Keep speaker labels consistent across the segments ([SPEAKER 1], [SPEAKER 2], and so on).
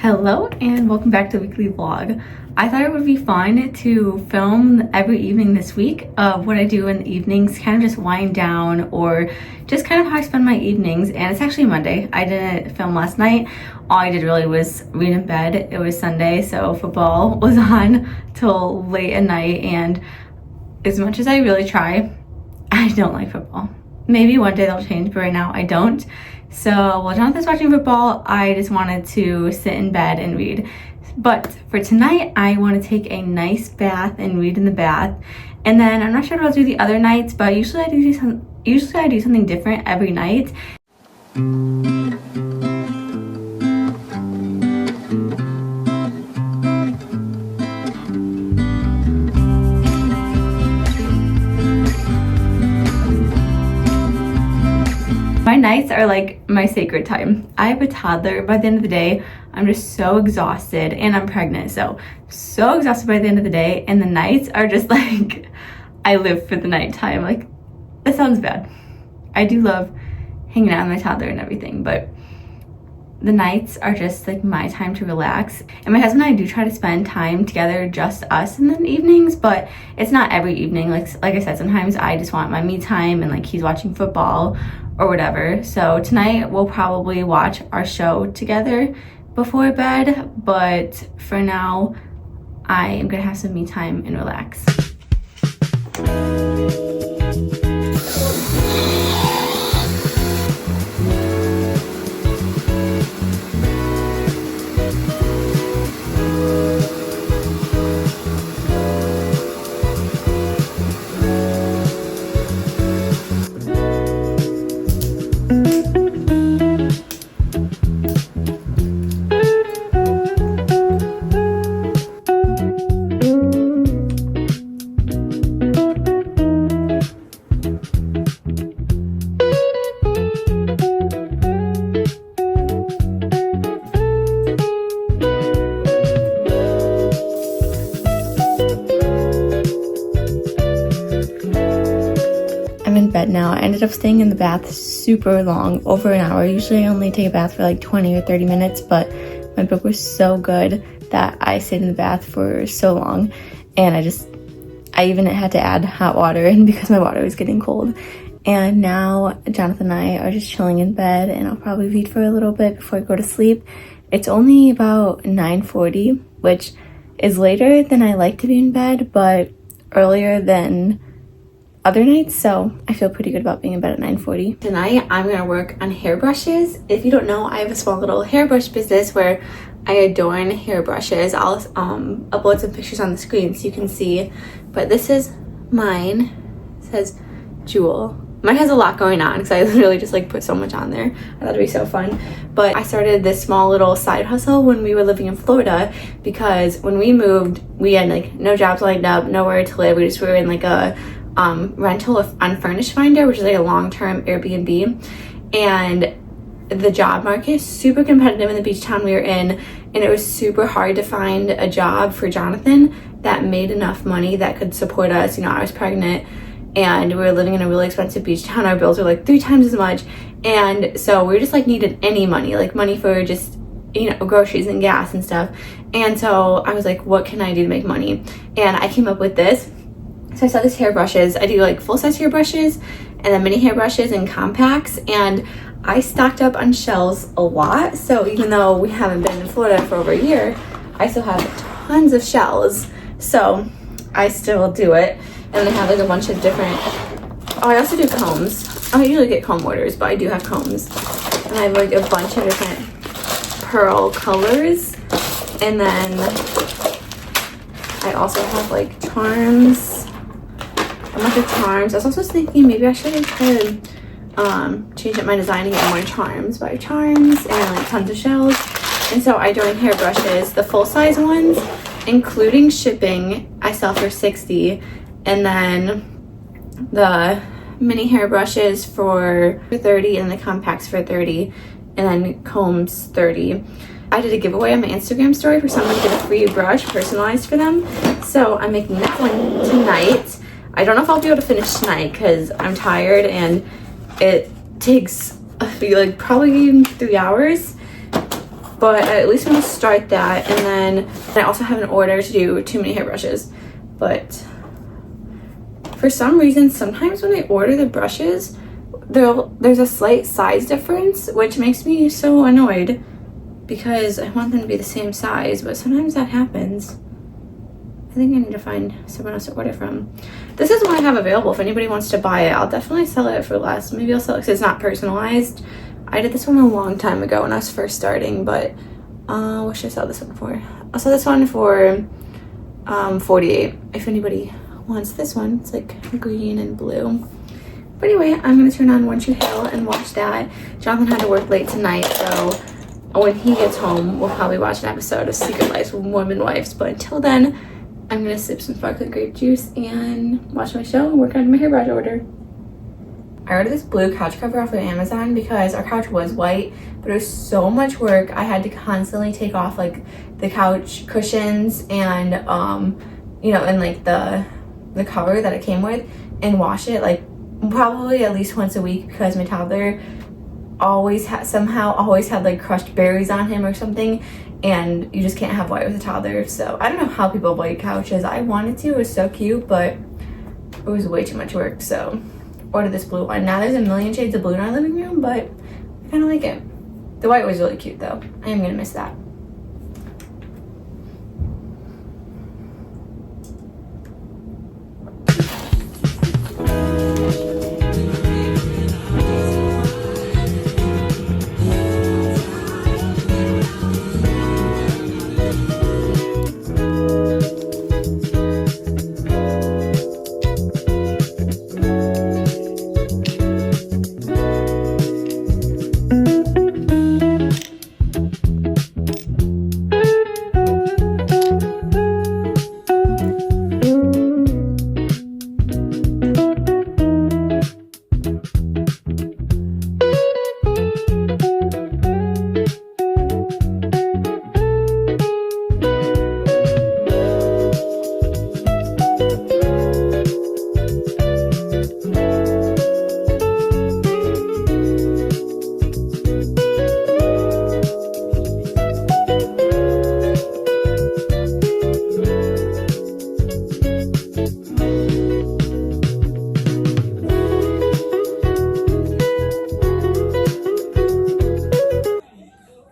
[SPEAKER 1] Hello and welcome back to the weekly vlog. I thought it would be fun to film every evening this week of what I do in the evenings, kind of just wind down or just kind of how I spend my evenings. And it's actually Monday. I didn't film last night. All I did really was read in bed. It was Sunday, so football was on till late at night, and as much as I really try, I don't like football. Maybe one day that'll change, but right now I don't. So while Jonathan's watching football, I just wanted to sit in bed and read. But for tonight, I want to take a nice bath and read in the bath. And then I'm not sure what I'll do the other nights, but usually I do something different every night. My nights are like my sacred time. I have a toddler. By the end of the day, I'm just so exhausted, and I'm pregnant, so exhausted by the end of the day, and the nights are just like, I live for the nighttime. Like, that sounds bad. I do love hanging out with my toddler and everything, but the nights are just like my time to relax. And my husband and I do try to spend time together, just us in the evenings, but it's not every evening. Like I said, sometimes I just want my me time and like he's watching football or whatever. So tonight we'll probably watch our show together before bed, but for now I am gonna have some me time and relax. I'm in bed now. I ended up staying in the bath super long, over an hour. Usually I only take a bath for like 20 or 30 minutes, but my book was so good that I stayed in the bath for so long. And I even had to add hot water in because my water was getting cold. And now Jonathan and I are just chilling in bed, and I'll probably read for a little bit before I go to sleep. It's only about 9:40, which is later than I like to be in bed, but earlier than other nights, so I feel pretty good about being in bed at 9:40. Tonight I'm gonna work on hairbrushes. If you don't know, I have a small little hairbrush business where I adorn hairbrushes. I'll upload some pictures on the screen so you can see, but this is mine. It says Jewel. Mine has a lot going on because I literally just like put so much on there. I thought it'd be so fun. But I started this small little side hustle when we were living in Florida, because when we moved, we had like no jobs lined up, nowhere to live. We just were in like a rental on Furnish Finder, which is like a long-term Airbnb, and the job market is super competitive in the beach town we were in, and it was super hard to find a job for Jonathan that made enough money that could support us. You know, I was pregnant and we were living in a really expensive beach town. Our bills were like 3 times as much, and so we just like needed any money, like money for just, you know, groceries and gas and stuff. And so I was like, what can I do to make money? And I came up with this. So I saw these hairbrushes. I do like full-size hairbrushes and then mini hairbrushes and compacts, and I stocked up on shells a lot. So even though we haven't been in Florida for over a year, I still have tons of shells. So I still do it. And they have like a bunch of different, I also do combs. I usually get comb orders, but I do have combs. And I have like a bunch of different pearl colors. And then I also have like charms. A bunch of charms. I was also thinking maybe I should try to change up my design and get more charms. But I have charms and like tons of shells. And so I joined hairbrushes, the full-size ones, including shipping, I sell for $60. And then the mini hairbrushes for $30, and the compacts for $30, and then combs $30. I did a giveaway on my Instagram story for someone to get a free brush personalized for them. So I'm making that one tonight. I don't know if I'll be able to finish tonight because I'm tired and it takes, I feel like, probably 3 hours. but I at least want to start that. And then I also have an order to do too many hairbrushes, but for some reason sometimes when I order the brushes there's a slight size difference, which makes me so annoyed because I want them to be the same size, but sometimes that happens. I think I need to find someone else to order from. This is what I have available. If anybody wants to buy it, I'll definitely sell it for less. Maybe I'll sell it because it's not personalized. I did this one a long time ago when I was first starting, but what should I sell this one for? I'll sell this one for $48 if anybody wants this one. It's like green and blue. But anyway, I'm gonna turn on One Tree Hill and watch that. Jonathan had to work late tonight, so when he gets home, we'll probably watch an episode of Secret Lives of Mormon Wives. But until then, I'm gonna sip some sparkling grape juice and watch my show and work on my hairbrush order. I ordered this blue couch cover off of Amazon because our couch was white, but it was so much work. I had to constantly take off like the couch cushions and and like the cover that it came with and wash it like probably at least once a week because my toddler always had like crushed berries on him or something, and you just can't have white with a toddler. So I don't know how people white couches. I wanted to, it was so cute, but it was way too much work, so ordered this blue one. Now there's a million shades of blue in our living room, but I kind of like it. The white was really cute though. I am gonna miss that.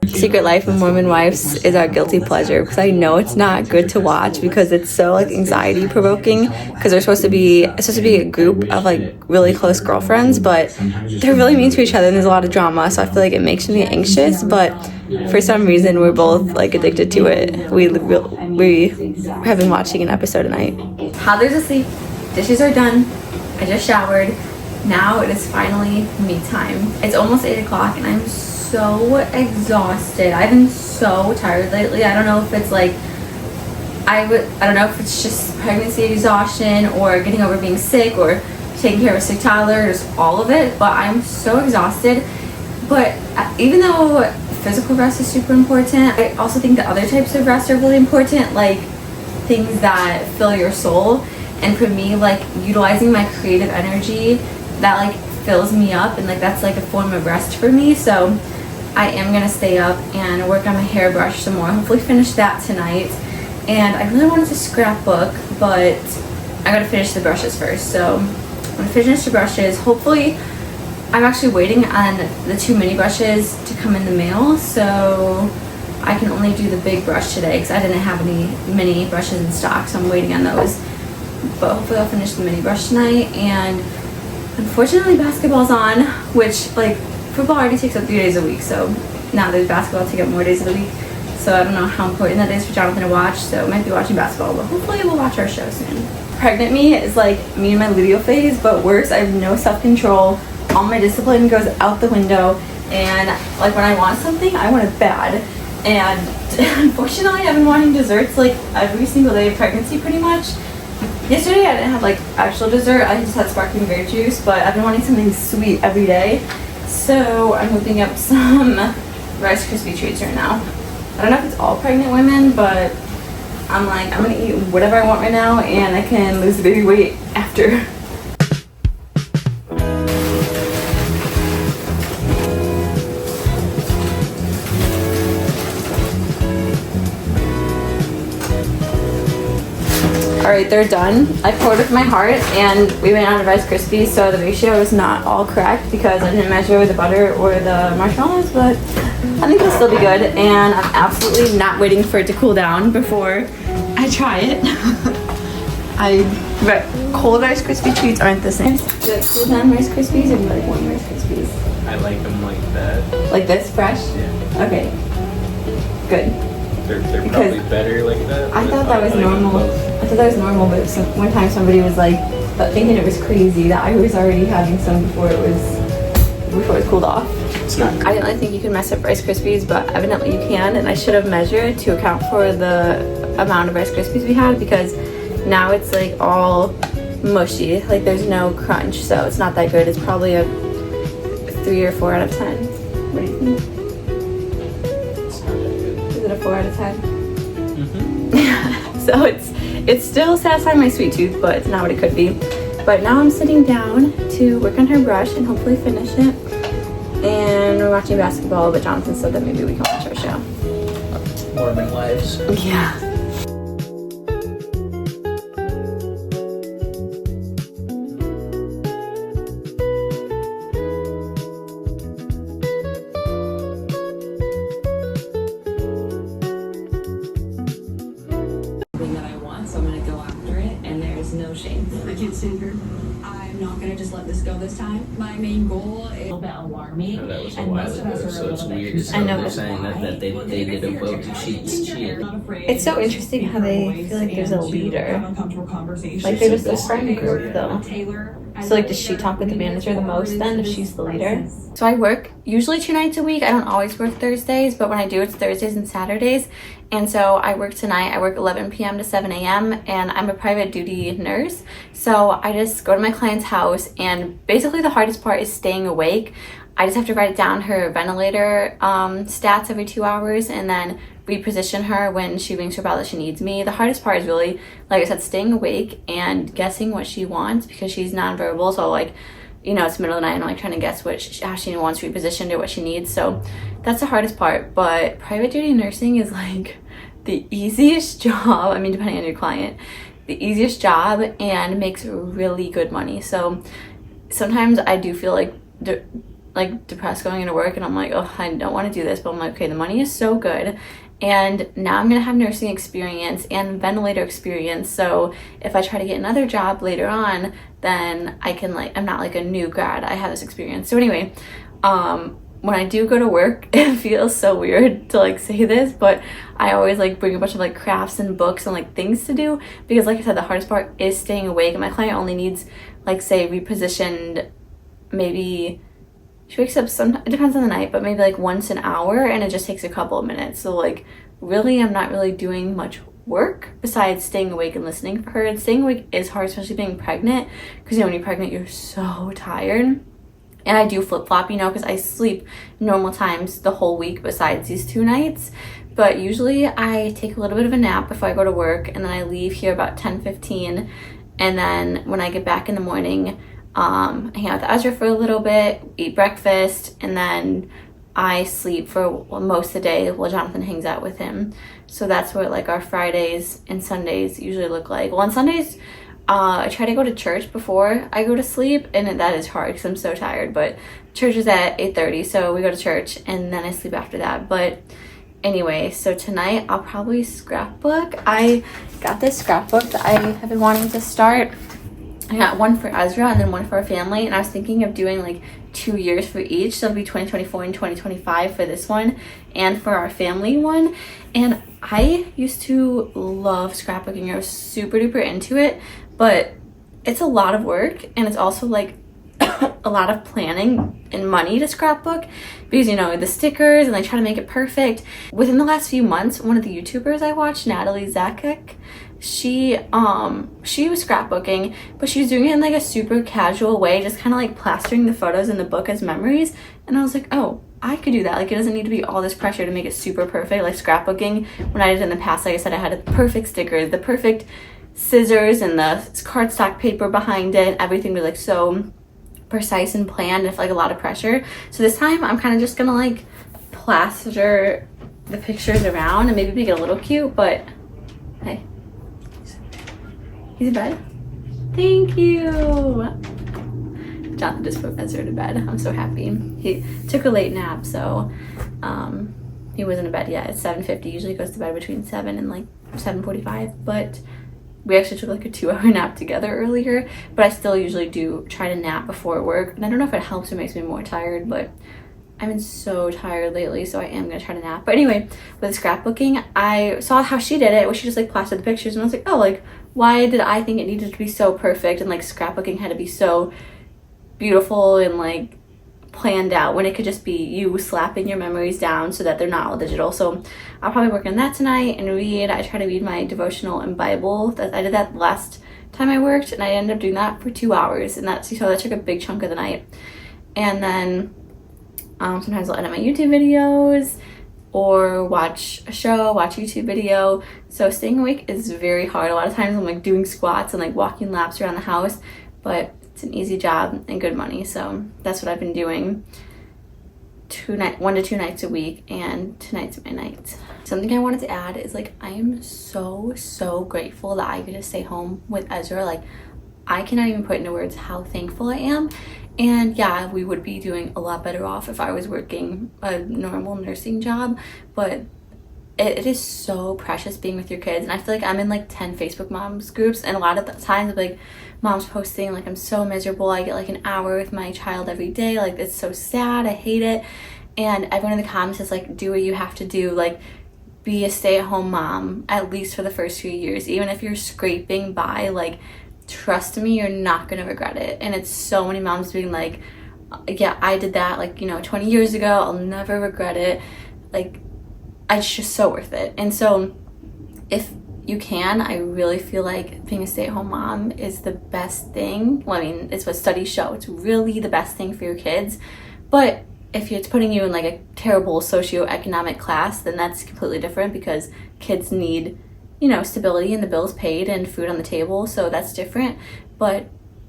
[SPEAKER 1] Secret Life of Mormon Wives is our guilty pleasure because I know it's not good to watch because it's so like anxiety provoking because it's supposed to be a group of like really close girlfriends, but they're really mean to each other and there's a lot of drama, so I feel like it makes me anxious, but for some reason we're both like addicted to it. We have been watching an episode a night. Toddler's asleep, dishes are done, I just showered. Now it is finally me time. It's almost 8 o'clock and I'm so exhausted. I've been so tired lately. I don't know if it's like I don't know if it's just pregnancy exhaustion or getting over being sick or taking care of a sick toddler, just all of it, but I'm so exhausted. But even though physical rest is super important, I also think that other types of rest are really important, like things that fill your soul. And for me, like utilizing my creative energy, that like fills me up, and like that's like a form of rest for me. So I am gonna stay up and work on my hairbrush some more, hopefully finish that tonight. And I really wanted to scrapbook, but I gotta finish the brushes first. So I'm gonna finish the brushes. Hopefully, I'm actually waiting on the 2 mini brushes to come in the mail, so I can only do the big brush today because I didn't have any mini brushes in stock, so I'm waiting on those. But hopefully I'll finish the mini brush tonight. And unfortunately basketball's on, which like football already takes up 3 days a week, so now there's basketball to take up more days of the week. So I don't know how important that is for Jonathan to watch, so I might be watching basketball, but hopefully we'll watch our show soon. Pregnant me is like me in my luteal phase, but worse. I have no self-control. All my discipline goes out the window, and like when I want something, I want it bad. And unfortunately I've been wanting desserts like every single day of pregnancy pretty much. Yesterday I didn't have like actual dessert, I just had sparkling grape juice, but I've been wanting something sweet every day. So I'm whipping up some Rice Krispie treats right now. I don't know if it's all pregnant women, but I'm like, I'm gonna eat whatever I want right now and I can lose the baby weight after. right, they're done. I poured with my heart, and we ran out of Rice Krispies, so the ratio is not all correct because I didn't measure the butter or the marshmallows, but I think it'll still be good, and I'm absolutely not waiting for it to cool down before I try it. But cold Rice Krispie treats aren't the same. Do you like cool down Rice Krispies or do you like warm Rice Krispies?
[SPEAKER 2] I like them like that.
[SPEAKER 1] Like this, fresh?
[SPEAKER 2] Yeah.
[SPEAKER 1] Okay, good.
[SPEAKER 2] They're probably better like that.
[SPEAKER 1] I thought that was normal. I thought that was normal, but one time somebody was like, thinking it was crazy that I was already having some before it was cooled off.
[SPEAKER 2] It's not good.
[SPEAKER 1] I didn't really think you could mess up Rice Krispies, but evidently you can, and I should have measured to account for the amount of Rice Krispies we had because now it's like all mushy, like there's no crunch, so it's not that good. It's probably a 3 or 4 out of 10. What do you think?
[SPEAKER 2] It's not that good.
[SPEAKER 1] Is it a 4 out of 10?
[SPEAKER 2] Mm-hmm.
[SPEAKER 1] So it's still satisfying my sweet tooth, but it's not what it could be. But now I'm sitting down to work on her brush and hopefully finish it. And we're watching basketball, but Jonathan said that maybe we can watch our show.
[SPEAKER 2] Mormon lives.
[SPEAKER 1] Yeah.
[SPEAKER 3] That I want, so I'm gonna go after it, and there's no shame.
[SPEAKER 4] I can't stand her. I'm not gonna just let this go this time. My main goal is a little bit alarming.
[SPEAKER 2] No, that was a
[SPEAKER 4] and
[SPEAKER 2] while
[SPEAKER 4] most of us
[SPEAKER 2] ago,
[SPEAKER 4] are
[SPEAKER 2] so
[SPEAKER 4] a
[SPEAKER 2] it's
[SPEAKER 4] little bit
[SPEAKER 2] weird as
[SPEAKER 1] I know
[SPEAKER 2] hell
[SPEAKER 1] that-
[SPEAKER 2] saying that they did a vote to cheat.
[SPEAKER 4] Not afraid.
[SPEAKER 1] It's so interesting how they feel like there's a leader.
[SPEAKER 4] Have uncomfortable conversations.
[SPEAKER 1] Like they're just a friend group though.
[SPEAKER 4] Taylor.
[SPEAKER 1] So like does she talk with the manager the most then if she's the leader? So I work usually 2 nights a week. I don't always work Thursdays, but when I do it's Thursdays and Saturdays. And so I work tonight. I work 11 p.m. to 7 a.m. and I'm a private duty nurse. So I just go to my client's house and basically the hardest part is staying awake. I just have to write down her ventilator stats every 2 hours and then reposition her when she rings her bell that she needs me. The hardest part is really, like I said, staying awake and guessing what she wants because she's nonverbal. So like, you know, it's middle of the night and I'm like trying to guess how she wants repositioned or what she needs. So that's the hardest part. But private duty nursing is like the easiest job. I mean, depending on your client, the easiest job and makes really good money. So sometimes I do feel like depressed going into work and I'm like, oh, I don't want to do this, but I'm like, okay, the money is so good. And now I'm gonna have nursing experience and ventilator experience. So if I try to get another job later on, then I can I'm not like a new grad. I have this experience. So anyway, when I do go to work, it feels so weird to like say this, but I always like bring a bunch of like crafts and books and like things to do because like I said, the hardest part is staying awake. And my client only needs like say repositioned maybe. She wakes up it depends on the night, but maybe like once an hour and it just takes a couple of minutes. So like really I'm not really doing much work besides staying awake and listening for her. And staying awake is hard, especially being pregnant, because you know when you're pregnant you're so tired. And I do flip-flop, you know, because I sleep normal times the whole week besides these 2 nights. But usually I take a little bit of a nap before I go to work and then I leave here about 10:15. And then when I get back in the morning, hang out with Ezra for a little bit, eat breakfast, and then I sleep for most of the day while Jonathan hangs out with him. So that's what like our Fridays and Sundays usually look like. Well, on Sundays, I try to go to church before I go to sleep, and that is hard because I'm so tired, but church is at 8:30, so we go to church, and then I sleep after that. But anyway, so tonight I'll probably scrapbook. I got this scrapbook that I have been wanting to start. I got one for Ezra and then one for our family, and I was thinking of doing like 2 years for each, so it'll be 2024 and 2025 for this one and for our family one. And I used to love scrapbooking. I was super duper into it, but it's a lot of work and it's also like a lot of planning and money to scrapbook because you know the stickers and they try to make it perfect. Within the last few months, one of the YouTubers I watched, Natalie Zakek, she was scrapbooking, but she was doing it in like a super casual way, just kind of like plastering the photos in the book as memories. And I was like, oh, I could do that. Like it doesn't need to be all this pressure to make it super perfect like scrapbooking. When I did in the past, like I said, I had the perfect stickers, the perfect scissors and the cardstock paper behind it. Everything was like so precise and planned and like a lot of pressure. So this time I'm kind of just gonna like plaster the pictures around and maybe make it a little cute, but hey. He's in bed? Thank you! Jonathan just put Ezra to bed. I'm so happy. He took a late nap, so he wasn't in bed yet. It's 7:50. Usually goes to bed between 7 and like 7:45, but we actually took like a 2-hour nap together earlier, but I still usually do try to nap before work. And I don't know if it helps or makes me more tired, but I've been so tired lately, so I am gonna try to nap. But anyway, with scrapbooking, I saw how she did it, where she just like plastered the pictures, and I was like, oh, like, why did I think it needed to be so perfect, and like scrapbooking had to be so beautiful and like planned out when it could just be you slapping your memories down so that they're not all digital. So I'll probably work on that tonight and read. I try to read my devotional and Bible. I did that last time I worked, and I ended up doing that for 2 hours, and that took a big chunk of the night. And then sometimes I'll edit my YouTube videos or watch a show, watch a YouTube video. So staying awake is very hard. A lot of times I'm like doing squats and like walking laps around the house, but it's an easy job and good money. So that's what I've been doing 1 to 2 nights a week, and tonight's my night. Something I wanted to add is like I am so grateful that I get to stay home with Ezra. Like I cannot even put into words how thankful I am. And yeah, we would be doing a lot better off if I was working a normal nursing job, but it is so precious being with your kids. And I feel like I'm in like 10 Facebook moms groups, and a lot of the times like moms posting like I'm so miserable, I get like an hour with my child every day, like it's so sad, I hate it. And everyone in the comments is like, do what you have to do, like be a stay-at-home mom at least for the first few years. Even if you're scraping by, like trust me, you're not gonna regret it. And it's so many moms being like, yeah, I did that like 20 years ago, I'll never regret it. Like it's just so worth it. And so if you can, I really feel like being a stay-at-home mom is the best thing. Well, I mean, it's what studies show. It's really the best thing for your kids. But if it's putting you in like a terrible socioeconomic class, then that's completely different, because kids need stability and the bills paid and food on the table, so that's different. But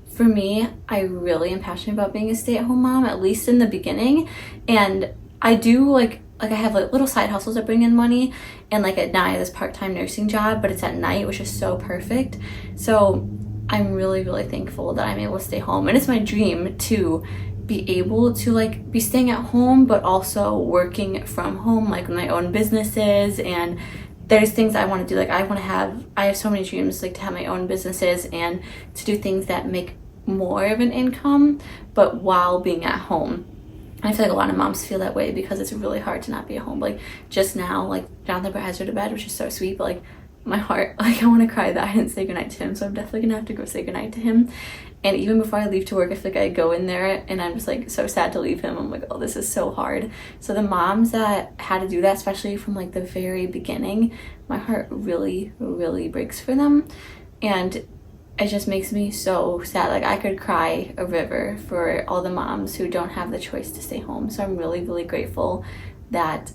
[SPEAKER 1] for me, I really am passionate about being a stay-at-home mom, at least in the beginning. And I do like I have like little side hustles that bring in money, and like at night I have this part-time nursing job, but it's at night, which is so perfect. So I'm really thankful that I'm able to stay home, and it's my dream to be able to like be staying at home but also working from home, like my own businesses. And there's things I want to do, like I have so many dreams, like to have my own businesses and to do things that make more of an income but while being at home. I feel like a lot of moms feel that way because it's really hard to not be at home. Like just now, like Jonathan put Ezra to bed, which is so sweet, but like my heart, like I want to cry that I didn't say goodnight to him, so I'm definitely gonna have to go say goodnight to him. And even before I leave to work, I feel like I go in there and I'm just like so sad to leave him. I'm like, oh, this is so hard. So the moms that had to do that, especially from like the very beginning, my heart really breaks for them. And it just makes me so sad. Like I could cry a river for all the moms who don't have the choice to stay home. So I'm really grateful that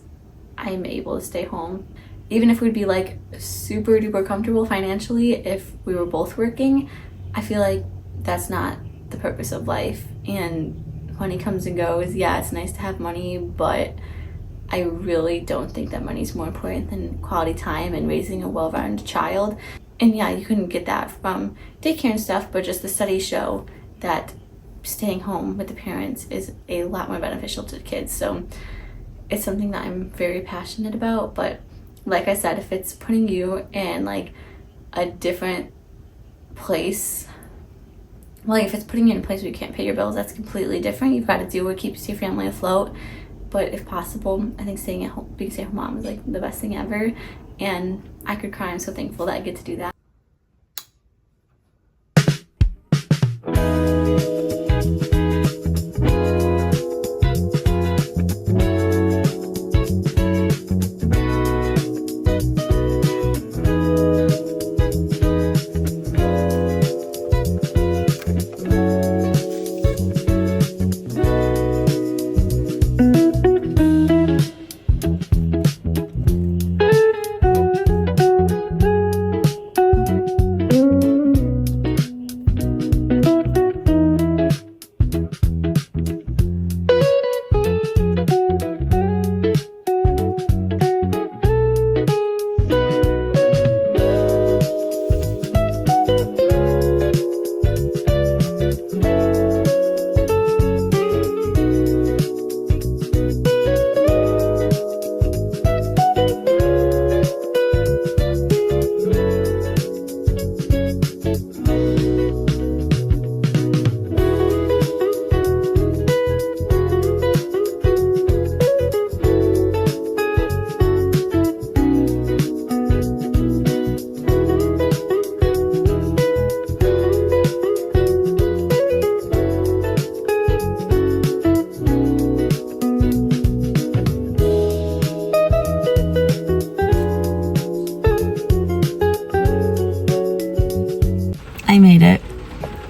[SPEAKER 1] I'm able to stay home. Even if we'd be like super duper comfortable financially if we were both working, I feel like that's not the purpose of life. And money comes and goes. Yeah, it's nice to have money, but I really don't think that money is more important than quality time and raising a well-rounded child. And yeah, you couldn't get that from daycare and stuff, but just the studies show that staying home with the parents is a lot more beneficial to the kids. So it's something that I'm very passionate about. But like I said, if it's putting you in like a different place, like if it's putting you in a place where you can't pay your bills, that's completely different. You've got to do what keeps your family afloat. But if possible, I think staying at home, being a stay-at-home mom is like the best thing ever. And I could cry. I'm so thankful that I get to do that.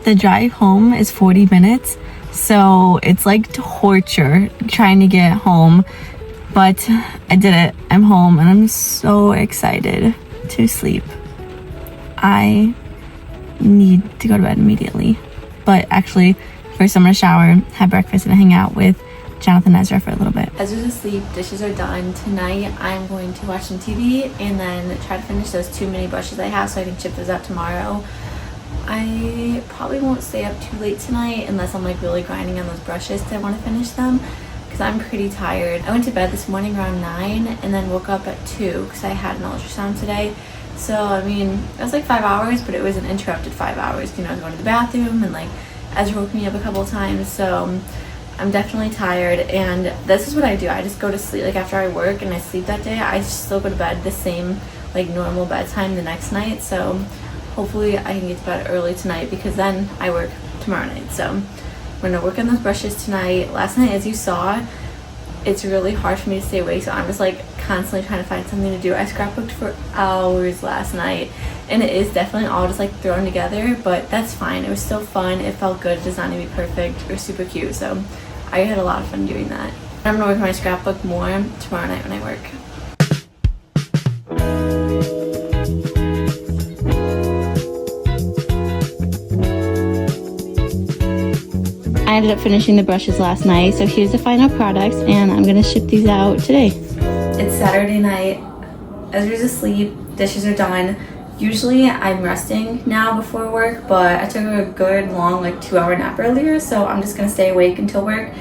[SPEAKER 1] The drive home is 40 minutes, so it's like torture trying to get home, but I did it. I'm home and I'm so excited to sleep. I need to go to bed immediately, but actually first I'm gonna shower, have breakfast, and hang out with Jonathan and Ezra for a little bit. Ezra's asleep, dishes are done. Tonight I'm going to watch some TV and then try to finish those 2 mini brushes I have so I can chip those out tomorrow. I probably won't stay up too late tonight unless I'm like really grinding on those brushes because I want to finish them because I'm pretty tired. I went to bed this morning around 9 and then woke up at 2 because I had an ultrasound today. So I mean, it was like 5 hours, but it was an interrupted 5 hours. You know, I was going to the bathroom and like Ezra woke me up a couple of times, so I'm definitely tired. And this is what I do. I just go to sleep, like after I work and I sleep that day, I still go to bed the same like normal bedtime the next night. So hopefully I can get to bed early tonight because then I work tomorrow night. So I'm gonna work on those brushes tonight. Last night, as you saw, it's really hard for me to stay awake, so I'm just like constantly trying to find something to do. I scrapbooked for hours last night and it is definitely all just like thrown together, but that's fine. It was still fun. It felt good. It does not need to be perfect or super cute, so I had a lot of fun doing that. I'm gonna work on my scrapbook more tomorrow night when I work. I ended up finishing the brushes last night, so here's the final products and I'm gonna ship these out today. It's Saturday night, Ezra's asleep, dishes are done. Usually I'm resting now before work, but I took a good long like 2-hour nap earlier, so I'm just gonna stay awake until work.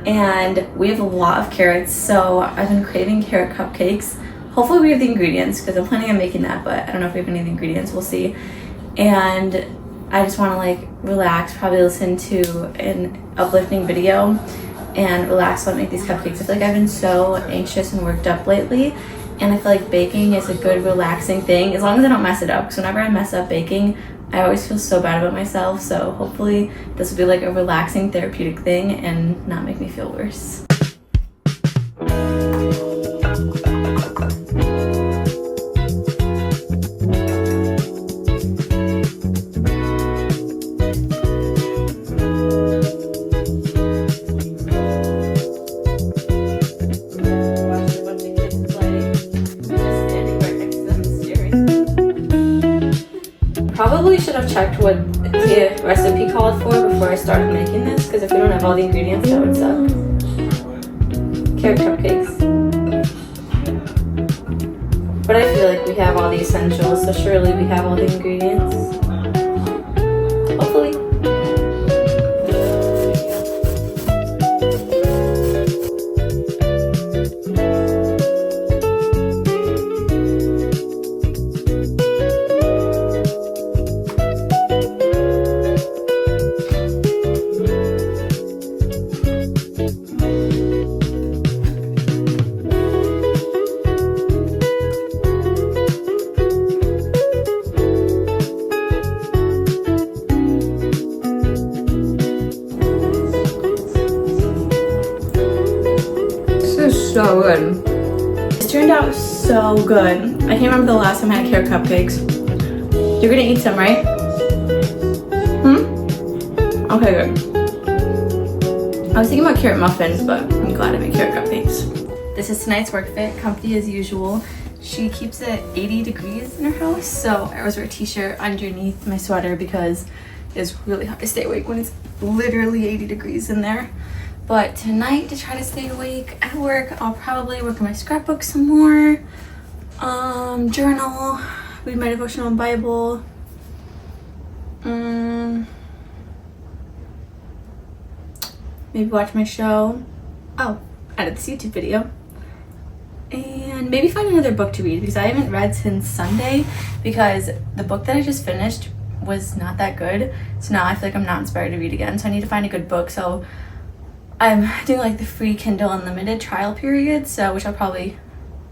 [SPEAKER 1] And we have a lot of carrots, so I've been craving carrot cupcakes. Hopefully we have the ingredients because I'm planning on making that, but I don't know if we have any of the ingredients, we'll see. And I just want to like relax, probably listen to an uplifting video and relax while I make these cupcakes. I feel like I've been so anxious and worked up lately, and I feel like baking is a good relaxing thing as long as I don't mess it up, because whenever I mess up baking I always feel so bad about myself. So hopefully this will be like a relaxing therapeutic thing and not make me feel worse. Probably should have checked what the recipe called for before I started making this, because if we don't have all the ingredients, that would suck. Carrot cupcakes. But I feel like we have all the essentials, so surely we have all the ingredients. Hopefully. So good. It turned out so good. I can't remember the last time I had carrot cupcakes. You're gonna eat some, right? Okay, good. I was thinking about carrot muffins, but I'm glad I made carrot cupcakes. This is tonight's work fit, comfy as usual. She keeps it 80 degrees in her house, so I always wear a t-shirt underneath my sweater because it's really hard to stay awake when it's literally 80 degrees in there. But tonight, to try to stay awake at work, I'll probably work on my scrapbook some more, journal, read my devotional and Bible, maybe watch my show, edit this YouTube video, and maybe find another book to read because I haven't read since Sunday because the book that I just finished was not that good. So now I feel like I'm not inspired to read again, so I need to find a good book. So I'm doing like the free Kindle Unlimited trial period, so which I'll probably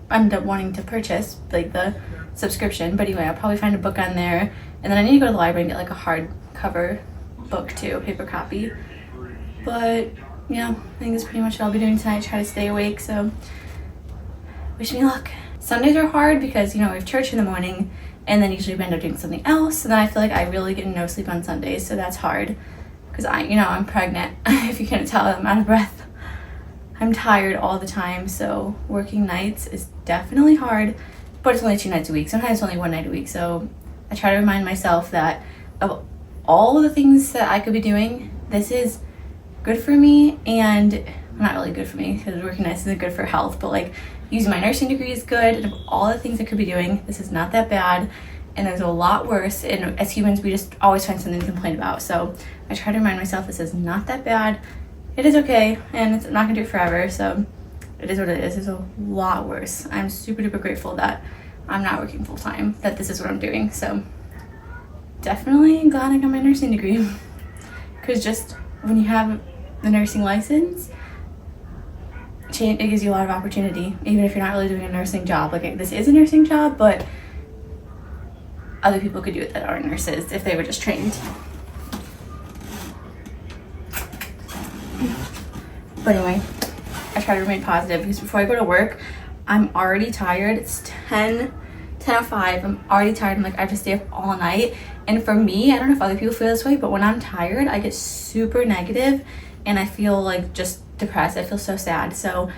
[SPEAKER 1] end up wanting to purchase, like the subscription. But anyway, I'll probably find a book on there, and then I need to go to the library and get like a hardcover book too, a paper copy. But yeah, I think that's pretty much what I'll be doing tonight, try to stay awake, so wish me luck. Sundays are hard because, you know, we have church in the morning and then usually we end up doing something else. And then I feel like I really get no sleep on Sundays. So that's hard because I'm pregnant. If you can't tell, I'm out of breath. I'm tired all the time. So working nights is definitely hard, but it's only 2 nights a week. Sometimes it's only 1 night a week. So I try to remind myself that of all the things that I could be doing, this is good for me, and not really good for me because working nights isn't good for health, but like using my nursing degree is good, and of all the things I could be doing, this is not that bad, and there's a lot worse, and as humans we just always find something to complain about. So I try to remind myself this is not that bad, it is okay, and it's not gonna do it forever, so it is what it is. It's a lot worse. I'm super duper grateful that I'm not working full-time, that this is what I'm doing. So definitely glad I got my nursing degree because just when you have the nursing license, it gives you a lot of opportunity, even if you're not really doing a nursing job. Like, this is a nursing job, but other people could do it that aren't nurses if they were just trained. But anyway, I try to remain positive because before I go to work, I'm already tired. It's 10:05. I'm already tired. I'm like, I have to stay up all night. And for me, I don't know if other people feel this way, but when I'm tired, I get super negative and I feel like just depressed. I feel so sad. So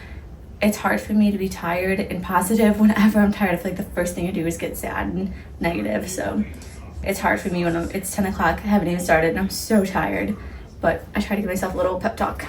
[SPEAKER 1] it's hard for me to be tired and positive whenever I'm tired. I feel like the first thing I do is get sad and negative. So it's hard for me when it's 10 o'clock. I haven't even started and I'm so tired. But I try to give myself a little pep talk.